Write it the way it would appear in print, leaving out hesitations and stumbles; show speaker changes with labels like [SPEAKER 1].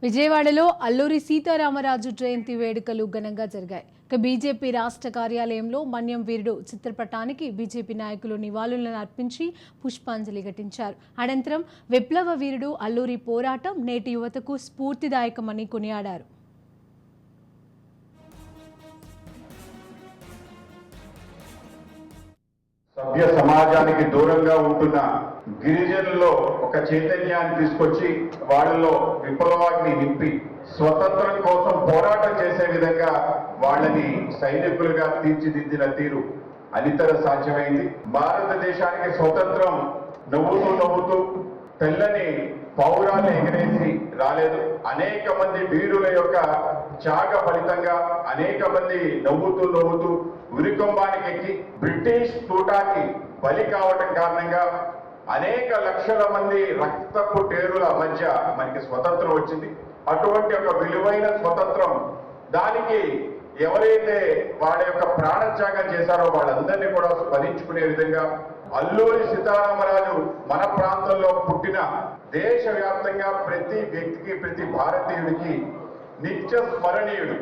[SPEAKER 1] విజయవాడలో అల్లూరి సీతారామరాజు జయంతి వేడుకలు ఘనంగా జరిగాయి. బీజేపీ రాష్ట్ర కార్యాలయంలో మన్యం వీరుడు చిత్రపటానికి బీజేపీ నాయకులు నివాళులను అర్పించి పుష్పాంజలి ఘటించారు. అనంతరం విప్లవ వీరుడు అల్లూరి పోరాటం నేటి యువతకు స్ఫూర్తిదాయకమని కొనియాడారు.
[SPEAKER 2] సభ్య సమాజానికి దూరంగా ఉంటున్న గిరిజనుల్లో ఒక చైతన్యాన్ని తీసుకొచ్చి వాళ్ళలో విప్లవాన్ని నింపి స్వతంత్రం కోసం పోరాటం చేసే విధంగా వాళ్ళని సైనికులుగా తీర్చిదిద్దిన తీరు అనితర సాధ్యమైంది. భారతదేశానికి స్వతంత్రం నవ్వుతూ తెల్లని పౌరాలు ఎగరేసి రాలేదు. అనేక మంది వీరుల యొక్క త్యాగ ఫలితంగా అనేక మంది నవ్వుతూ ఉరికంబానికి ఎక్కి బ్రిటిష్ తూటాకి బలి కావటం కారణంగా అనేక లక్షల మంది రక్తపు టేరుల మధ్య మనకి స్వతంత్రం వచ్చింది. అటువంటి ఒక విలువైన స్వతంత్రం దానికి ఎవరైతే వాళ్ళ యొక్క ప్రాణత్యాగం చేశారో వాళ్ళందరినీ కూడా స్మరించుకునే విధంగా అల్లూరి సీతారామరాజు మన ప్రాంతంలో పుట్టిన దేశవ్యాప్తంగా ప్రతి వ్యక్తికి ప్రతి భారతీయుడికి నిత్య స్మరణీయుడు.